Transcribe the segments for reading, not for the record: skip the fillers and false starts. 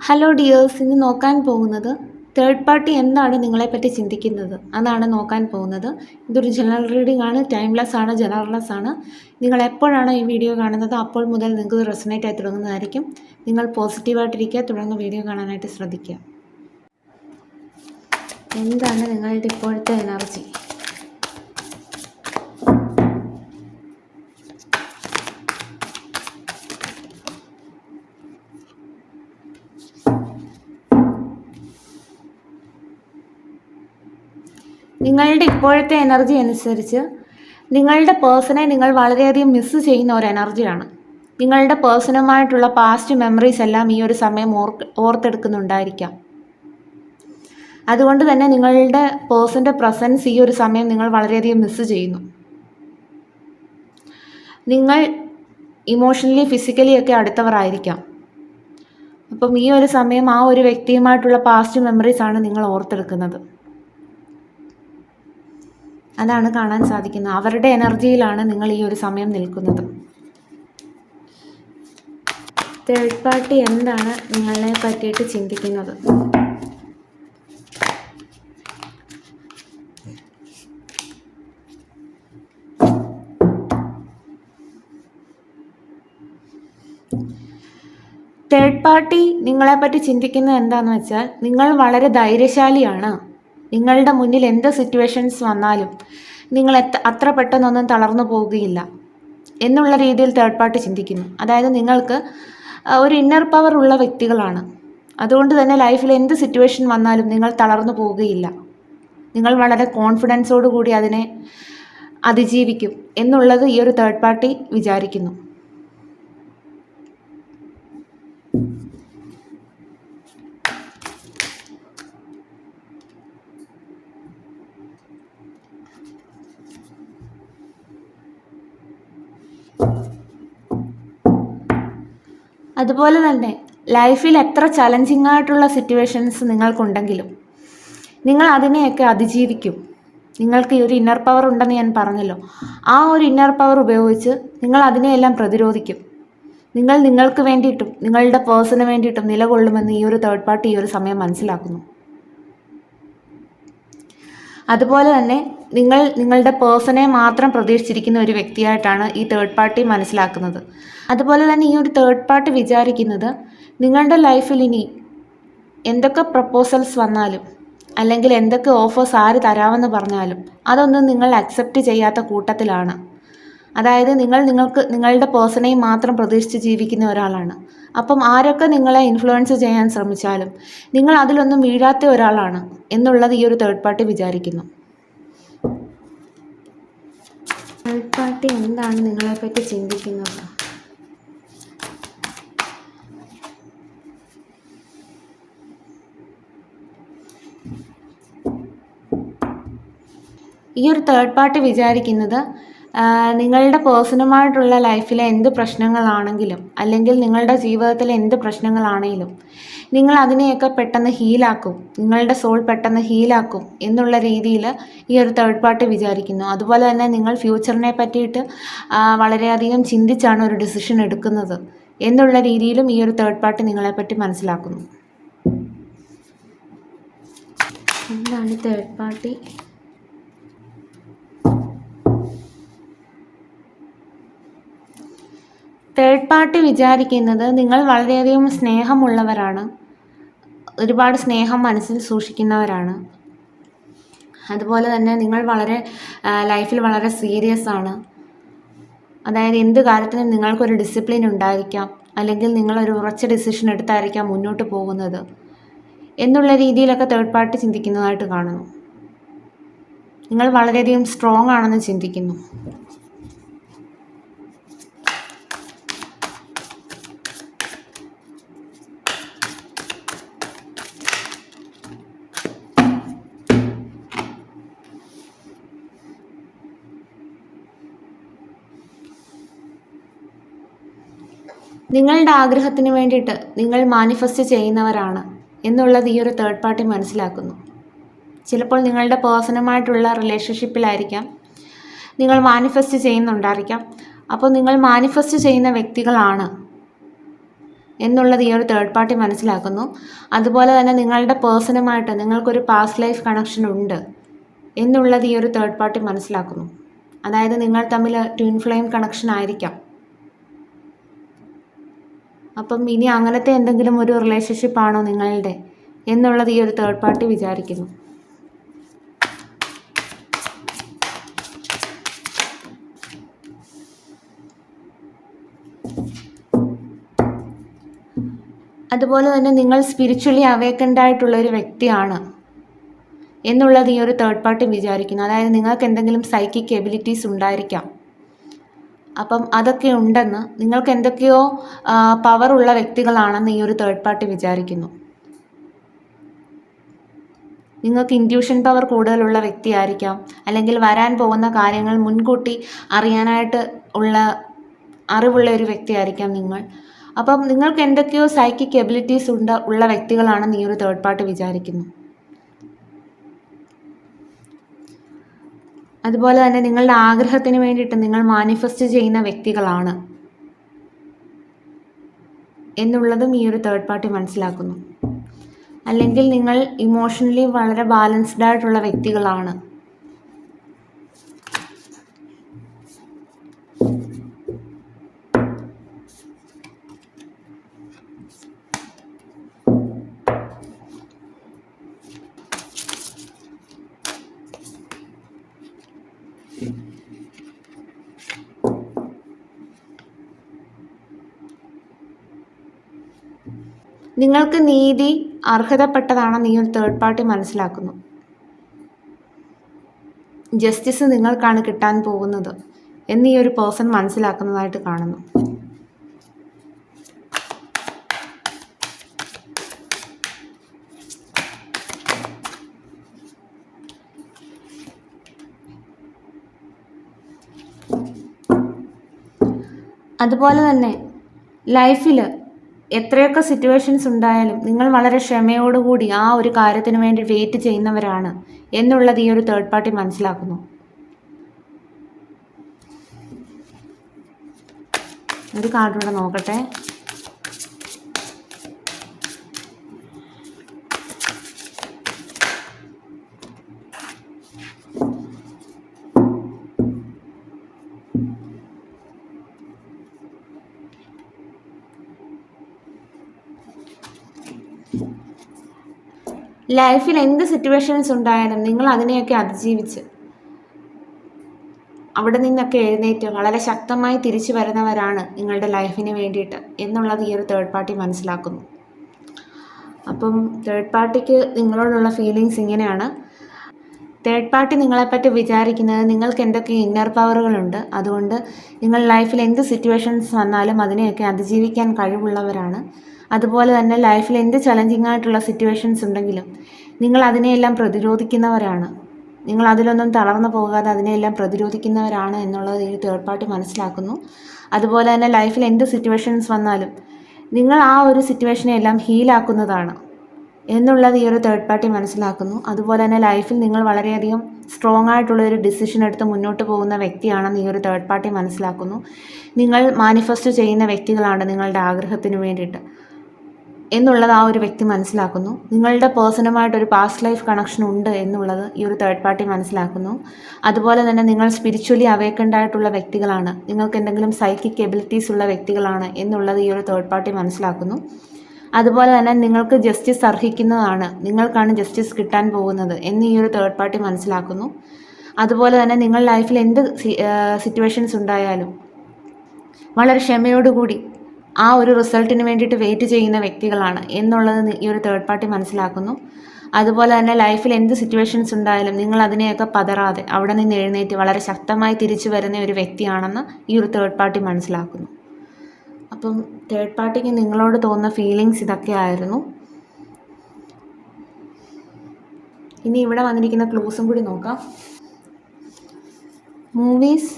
Hello dears, ഇന്ന് നോക്കാൻ പോകുന്നത് തേർഡ് പാർട്ടി എന്താണ് നിങ്ങളെപ്പറ്റി ചിന്തിക്കുന്നത് അതാണ് നോക്കാൻ പോകുന്നത്. ഇതൊരു ജനറൽ റീഡിംഗ് ആണ്, ടൈംലെസ് ആണ്, ജനറൽലെസ് ആണ്. നിങ്ങൾ എപ്പോഴാണ് ഈ വീഡിയോ കാണുന്നത് അപ്പോൾ മുതൽ നിങ്ങൾക്ക് റെസൊനേറ്റ് ആയി തുടങ്ങുന്നതായിരിക്കും. നിങ്ങൾ പോസിറ്റീവായിട്ടിരിക്കുക, തുടർന്ന് വീഡിയോ കാണാനായിട്ട് ശ്രദ്ധിക്കുക. എന്താണ് നിങ്ങളുടെ ഇപ്പോഴത്തെ എനർജി? നിങ്ങളുടെ ഇപ്പോഴത്തെ എനർജി അനുസരിച്ച് നിങ്ങളുടെ പേഴ്സണെ നിങ്ങൾ വളരെയധികം മിസ്സ് ചെയ്യുന്ന ഒരു എനർജിയാണ്. നിങ്ങളുടെ പേഴ്സണുമായിട്ടുള്ള പാസ്റ്റ് മെമ്മറീസ് എല്ലാം ഈ ഒരു സമയം ഓർത്തെടുക്കുന്നുണ്ടായിരിക്കാം. അതുകൊണ്ട് തന്നെ നിങ്ങളുടെ പേഴ്സൻ്റെ പ്രസൻസ് ഈ ഒരു സമയം നിങ്ങൾ വളരെയധികം മിസ്സ് ചെയ്യുന്നു. നിങ്ങൾ ഇമോഷണലി ഫിസിക്കലി ഒക്കെ അടുത്തവർ ആയിരിക്കാം. അപ്പം ഈ ഒരു സമയം ആ ഒരു വ്യക്തിയുമായിട്ടുള്ള പാസ്റ്റ് മെമ്മറീസ് ആണ് നിങ്ങൾ ഓർത്തെടുക്കുന്നത്. അതാണ് കാണാൻ സാധിക്കുന്നത്. അവരുടെ എനർജിയിലാണ് നിങ്ങൾ ഈ ഒരു സമയം നിൽക്കുന്നത്. തേർഡ് പാർട്ടി എന്താണ് നിങ്ങളെ പറ്റിയിട്ട് ചിന്തിക്കുന്നത്? തേർഡ് പാർട്ടി നിങ്ങളെപ്പറ്റി ചിന്തിക്കുന്നത് എന്താണെന്ന് വെച്ചാൽ, നിങ്ങൾ വളരെ ധൈര്യശാലിയാണ്. നിങ്ങളുടെ മുന്നിൽ എന്ത് സിറ്റുവേഷൻസ് വന്നാലും നിങ്ങൾ അത്ര പെട്ടെന്നൊന്നും തളർന്നു പോവുകയില്ല എന്നുള്ള രീതിയിൽ തേർഡ് പാർട്ടി ചിന്തിക്കുന്നു. അതായത് നിങ്ങൾക്ക് ഒരു ഇന്നർ പവർ ഉള്ള വ്യക്തികളാണ്. അതുകൊണ്ട് തന്നെ ലൈഫിൽ എന്ത് സിറ്റുവേഷൻ വന്നാലും നിങ്ങൾ തളർന്നു പോവുകയില്ല. നിങ്ങൾ വളരെ കോൺഫിഡൻസോടു കൂടി അതിനെ അതിജീവിക്കും എന്നുള്ളത് ഈ ഒരു തേർഡ് പാർട്ടി വിചാരിക്കുന്നു. അതുപോലെ തന്നെ ലൈഫിൽ എത്ര ചലഞ്ചിങ് ആയിട്ടുള്ള സിറ്റുവേഷൻസ് നിങ്ങൾക്കുണ്ടെങ്കിലും നിങ്ങൾ അതിനെയൊക്കെ അതിജീവിക്കും. നിങ്ങൾക്ക് ഈ ഒരു ഇന്നർ പവർ ഉണ്ടെന്ന് ഞാൻ പറഞ്ഞല്ലോ. ആ ഒരു ഇന്നർ പവർ ഉപയോഗിച്ച് നിങ്ങൾ അതിനെയെല്ലാം പ്രതിരോധിക്കും. നിങ്ങൾ നിങ്ങൾക്ക് വേണ്ടിയിട്ടും നിങ്ങളുടെ പേഴ്സണിന് വേണ്ടിയിട്ടും നിലകൊള്ളുമെന്ന് ഈ ഒരു തേർഡ് പാർട്ടി ഈ ഒരു സമയം മനസ്സിലാക്കുന്നു. അതുപോലെ തന്നെ നിങ്ങൾ നിങ്ങളുടെ പേഴ്സണെ മാത്രം പ്രതീക്ഷിച്ചിരിക്കുന്ന ഒരു വ്യക്തിയായിട്ടാണ് ഈ തേർഡ് പാർട്ടി മനസ്സിലാക്കുന്നത്. അതുപോലെ തന്നെ ഈ ഒരു തേർഡ് പാർട്ടി വിചാരിക്കുന്നത്, നിങ്ങളുടെ ലൈഫിൽ ഇനി എന്തൊക്കെ പ്രപ്പോസൽസ് വന്നാലും അല്ലെങ്കിൽ എന്തൊക്കെ ഓഫേഴ്സ് ആര് തരാമെന്ന് പറഞ്ഞാലും അതൊന്നും നിങ്ങൾ അക്സെപ്റ്റ് ചെയ്യാത്ത കൂട്ടത്തിലാണ്. അതായത് നിങ്ങളുടെ പേഴ്സണെയും മാത്രം പ്രതീക്ഷിച്ച് ജീവിക്കുന്ന ഒരാളാണ്. അപ്പം ആരൊക്കെ നിങ്ങളെ ഇൻഫ്ലുവൻസ് ചെയ്യാൻ ശ്രമിച്ചാലും നിങ്ങൾ അതിലൊന്നും വീഴാത്ത ഒരാളാണ് എന്നുള്ളത് ഈ ഒരു തേർഡ് പാർട്ടി വിചാരിക്കുന്നു. തേർഡ് പാർട്ടി എന്താണ് നിങ്ങളെപ്പറ്റി ചിന്തിക്കുന്നത്? ഈ ഒരു തേർഡ് പാർട്ടി വിചാരിക്കുന്നത്, നിങ്ങളുടെ പേഴ്സണുമായിട്ടുള്ള ലൈഫിലെ എന്ത് പ്രശ്നങ്ങളാണെങ്കിലും അല്ലെങ്കിൽ നിങ്ങളുടെ ജീവിതത്തിലെ എന്ത് പ്രശ്നങ്ങളാണെങ്കിലും നിങ്ങൾ അതിനെയൊക്കെ പെട്ടെന്ന് ഹീലാക്കും, നിങ്ങളുടെ സോൾ പെട്ടെന്ന് ഹീലാക്കും എന്നുള്ള രീതിയിൽ ഈ ഒരു തേർഡ് പാർട്ടി വിചാരിക്കുന്നു. അതുപോലെ തന്നെ നിങ്ങൾ ഫ്യൂച്ചറിനെ പറ്റിയിട്ട് വളരെയധികം ചിന്തിച്ചാണ് ഒരു ഡിസിഷൻ എടുക്കുന്നത് എന്നുള്ള രീതിയിലും ഈ ഒരു തേർഡ് പാർട്ടി നിങ്ങളെപ്പറ്റി മനസ്സിലാക്കുന്നു. എന്താണ് തേർഡ് പാർട്ടി? തേർഡ് പാർട്ടി വിചാരിക്കുന്നത്, നിങ്ങൾ വളരെയധികം സ്നേഹമുള്ളവരാണ്, ഒരുപാട് സ്നേഹം മനസ്സിൽ സൂക്ഷിക്കുന്നവരാണ്. അതുപോലെ തന്നെ നിങ്ങൾ ലൈഫിൽ വളരെ സീരിയസ് ആണ്. അതായത് എന്ത് കാര്യത്തിനും നിങ്ങൾക്കൊരു ഡിസിപ്ലിൻ ഉണ്ടായിരിക്കാം, അല്ലെങ്കിൽ നിങ്ങളൊരു ഉറച്ച ഡിസിഷൻ എടുത്തായിരിക്കാം മുന്നോട്ട് പോകുന്നത് എന്നുള്ള രീതിയിലൊക്കെ തേർഡ് പാർട്ടി ചിന്തിക്കുന്നതായിട്ട് കാണുന്നു. നിങ്ങൾ വളരെയധികം സ്ട്രോങ് ആണെന്ന് ചിന്തിക്കുന്നു. നിങ്ങളുടെ ആഗ്രഹത്തിന് വേണ്ടിയിട്ട് നിങ്ങൾ മാനിഫെസ്റ്റ് ചെയ്യുന്നവരാണ് എന്നുള്ളത് ഈ ഒരു തേർഡ് പാർട്ടി മനസ്സിലാക്കുന്നു. ചിലപ്പോൾ നിങ്ങളുടെ പേഴ്സണുമായിട്ടുള്ള റിലേഷൻഷിപ്പിലായിരിക്കാം നിങ്ങൾ മാനിഫെസ്റ്റ് ചെയ്യുന്നുണ്ടായിരിക്കാം. അപ്പോൾ നിങ്ങൾ മാനിഫെസ്റ്റ് ചെയ്യുന്ന വ്യക്തികളാണ് എന്നുള്ളത് ഈ ഒരു തേർഡ് പാർട്ടി മനസ്സിലാക്കുന്നു. അതുപോലെ തന്നെ നിങ്ങളുടെ പേഴ്സണുമായിട്ട് നിങ്ങൾക്കൊരു പാസ്റ്റ് ലൈഫ് കണക്ഷൻ ഉണ്ട് എന്നുള്ളത് ഈ ഒരു തേർഡ് പാർട്ടി മനസ്സിലാക്കുന്നു. അതായത് നിങ്ങൾ തമ്മിൽ ട്വിൻ ഫ്ലെയിം കണക്ഷൻ ആയിരിക്കാം. അപ്പം ഇനി അങ്ങനത്തെ എന്തെങ്കിലും ഒരു റിലേഷൻഷിപ്പാണോ നിങ്ങളുടെ എന്നുള്ളത് ഈ ഒരു തേർഡ് പാർട്ടി വിചാരിക്കുന്നു. അതുപോലെ തന്നെ നിങ്ങൾ സ്പിരിച്വലി അവേക്കൻഡ് ആയിട്ടുള്ള ഒരു വ്യക്തിയാണ് എന്നുള്ളത് ഈ ഒരു തേർഡ് പാർട്ടി വിചാരിക്കുന്നു. അതായത് നിങ്ങൾക്ക് എന്തെങ്കിലും സൈക്കിക് എബിലിറ്റീസ് ഉണ്ടായിരിക്കാം. അപ്പം അതൊക്കെ ഉണ്ടെന്ന്, നിങ്ങൾക്ക് എന്തൊക്കെയോ പവറുള്ള വ്യക്തികളാണെന്ന് ഈ ഒരു തേർഡ് പാർട്ടി വിചാരിക്കുന്നു. നിങ്ങൾക്ക് ഇൻറ്റ്യൂഷൻ പവർ കൂടുതലുള്ള വ്യക്തിയായിരിക്കാം, അല്ലെങ്കിൽ വരാൻ പോകുന്ന കാര്യങ്ങൾ മുൻകൂട്ടി അറിയാനായിട്ട് അറിവുള്ള ഒരു വ്യക്തിയായിരിക്കാം നിങ്ങൾ. അപ്പം നിങ്ങൾക്ക് എന്തൊക്കെയോ സൈക്കിക് എബിലിറ്റീസ് ഉള്ള വ്യക്തികളാണെന്ന് ഈ ഒരു തേർഡ് പാർട്ടി വിചാരിക്കുന്നു. അതുപോലെ തന്നെ നിങ്ങളുടെ ആഗ്രഹത്തിന് വേണ്ടിയിട്ട് നിങ്ങൾ മാനിഫെസ്റ്റ് ചെയ്യുന്ന വ്യക്തികളാണ് എന്നുള്ളതും ഈ ഒരു തേർഡ് പാർട്ടി മനസ്സിലാക്കുന്നു. അല്ലെങ്കിൽ നിങ്ങൾ ഇമോഷണലി വളരെ ബാലൻസ്ഡ് ആയിട്ടുള്ള വ്യക്തികളാണ്. നിങ്ങൾക്ക് നീതി അർഹതപ്പെട്ടതാണെന്ന് ഈ ഒരു തേർഡ് പാർട്ടി മനസ്സിലാക്കുന്നു. ജസ്റ്റിസ് നിങ്ങൾക്കാണ് കിട്ടാൻ പോകുന്നത് എന്ന് ഈ ഒരു പേഴ്സൺ മനസ്സിലാക്കുന്നതായിട്ട് കാണുന്നു. അതുപോലെ തന്നെ ലൈഫിൽ എത്രയൊക്കെ സിറ്റുവേഷൻസ് ഉണ്ടായാലും നിങ്ങൾ വളരെ ക്ഷമയോടുകൂടി ആ ഒരു കാര്യത്തിന് വേണ്ടി വെയിറ്റ് ചെയ്യുന്നവരാണ് എന്നുള്ളത് ഈ ഒരു തേർഡ് പാർട്ടി മനസ്സിലാക്കുന്നു. ഒരു കാർഡൂടെ നോക്കട്ടെ. ലൈഫിൽ എന്ത് സിറ്റുവേഷൻസ് ഉണ്ടായാലും നിങ്ങൾ അതിനെയൊക്കെ അതിജീവിച്ച് അവിടെ നിന്നൊക്കെ എഴുന്നേറ്റ് വളരെ ശക്തമായി തിരിച്ചു വരുന്നവരാണ് നിങ്ങളുടെ ലൈഫിന് വേണ്ടിയിട്ട് എന്നുള്ളത് ഈ ഒരു തേർഡ് പാർട്ടി മനസ്സിലാക്കുന്നു. അപ്പം തേർഡ് പാർട്ടിക്ക് നിങ്ങളോടുള്ള ഫീലിങ്സ് ഇങ്ങനെയാണ്. തേർഡ് പാർട്ടി നിങ്ങളെപ്പറ്റി വിചാരിക്കുന്നത് നിങ്ങൾക്ക് എന്തൊക്കെ ഇന്നർ പവറുകളുണ്ട്, അതുകൊണ്ട് നിങ്ങൾ ലൈഫിൽ എന്ത് സിറ്റുവേഷൻസ് വന്നാലും അതിനെയൊക്കെ അതിജീവിക്കാൻ കഴിവുള്ളവരാണ്. അതുപോലെ തന്നെ ലൈഫിൽ എന്ത് ചലഞ്ചിങ് ആയിട്ടുള്ള സിറ്റുവേഷൻസ് ഉണ്ടെങ്കിലും നിങ്ങൾ അതിനെയെല്ലാം പ്രതിരോധിക്കുന്നവരാണ്. നിങ്ങൾ അതിലൊന്നും തളർന്നു പോകാതെ അതിനെയെല്ലാം പ്രതിരോധിക്കുന്നവരാണ് എന്നുള്ളത് ഈ തേർഡ് പാർട്ടി മനസ്സിലാക്കുന്നു. അതുപോലെ തന്നെ ലൈഫിൽ എന്ത് സിറ്റുവേഷൻസ് വന്നാലും നിങ്ങൾ ആ ഒരു സിറ്റുവേഷനെ എല്ലാം ഹീലാക്കുന്നതാണ് എന്നുള്ളത് ഈ ഒരു തേർഡ് പാർട്ടി മനസ്സിലാക്കുന്നു. അതുപോലെ തന്നെ ലൈഫിൽ നിങ്ങൾ വളരെയധികം സ്ട്രോങ് ആയിട്ടുള്ള ഒരു ഡിസിഷൻ എടുത്ത് മുന്നോട്ട് പോകുന്ന വ്യക്തിയാണെന്ന് ഈ ഒരു തേർഡ് പാർട്ടി മനസ്സിലാക്കുന്നു. നിങ്ങൾ മാനിഫെസ്റ്റ് ചെയ്യുന്ന വ്യക്തികളാണ് നിങ്ങളുടെ ആഗ്രഹത്തിന് വേണ്ടിയിട്ട് എന്നുള്ളത് ആ ഒരു വ്യക്തി മനസ്സിലാക്കുന്നു. നിങ്ങളുടെ പേഴ്സണുമായിട്ടൊരു പാസ്റ്റ് ലൈഫ് കണക്ഷൻ ഉണ്ട് എന്നുള്ളത് ഈ ഒരു തേർഡ് പാർട്ടി മനസ്സിലാക്കുന്നു. അതുപോലെ തന്നെ നിങ്ങൾ സ്പിരിച്വലി അവേക്കൻഡ് ആയിട്ടുള്ള വ്യക്തികളാണ്, നിങ്ങൾക്ക് എന്തെങ്കിലും സൈക്കിക് എബിലിറ്റീസ് ഉള്ള വ്യക്തികളാണ് എന്നുള്ളത് ഈ ഒരു തേർഡ് പാർട്ടി മനസ്സിലാക്കുന്നു. അതുപോലെ തന്നെ നിങ്ങൾക്ക് ജസ്റ്റിസ് അർഹിക്കുന്നതാണ്, നിങ്ങൾക്കാണ് ജസ്റ്റിസ് കിട്ടാൻ പോകുന്നത് എന്ന് ഈ ഒരു തേർഡ് പാർട്ടി മനസ്സിലാക്കുന്നു. അതുപോലെ തന്നെ നിങ്ങൾ ലൈഫിൽ എന്ത് സിറ്റുവേഷൻസ് ഉണ്ടായാലും വളരെ ക്ഷമയോടുകൂടി ആ ഒരു റിസൾട്ടിന് വേണ്ടിയിട്ട് വെയിറ്റ് ചെയ്യുന്ന വ്യക്തികളാണ് എന്നുള്ളത് ഈ ഒരു തേർഡ് പാർട്ടി മനസ്സിലാക്കുന്നു. അതുപോലെ തന്നെ ലൈഫിൽ എന്ത് സിറ്റുവേഷൻസ് ഉണ്ടായാലും നിങ്ങൾ അതിനെയൊക്കെ പതറാതെ അവിടെ നിന്ന് എഴുന്നേറ്റ് വളരെ ശക്തമായി തിരിച്ചു വരുന്ന ഒരു വ്യക്തിയാണെന്ന് ഈ ഒരു തേർഡ് പാർട്ടി മനസ്സിലാക്കുന്നു. അപ്പം തേർഡ് പാർട്ടിക്ക് നിങ്ങളോട് തോന്നുന്ന ഫീലിങ്സ് ഇതൊക്കെയായിരുന്നു. ഇനി ഇവിടെ വന്നിരിക്കുന്ന ക്ലൂസും കൂടി നോക്കാം. Movies,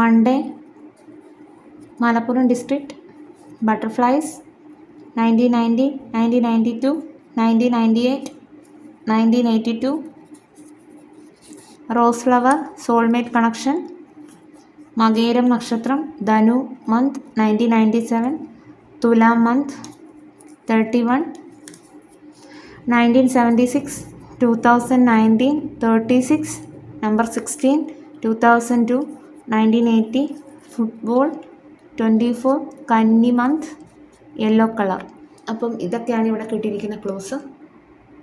Monday, Malappuram district, butterflies, 1990, 1992, 1998, 1982, rose flower, soulmate connection, മകേരം നക്ഷത്രം, ധനു മന്ത് 1997, തുലാം മന്ത് 31, 1976, 2019, 36, number 16, 2002, 1980, ഫുട്ബോൾ 24, കന്നി മന്ത്, യെല്ലോ കളർ. അപ്പം ഇതൊക്കെയാണ് ഇവിടെ കിട്ടിയിരിക്കുന്ന ക്ലോസ്.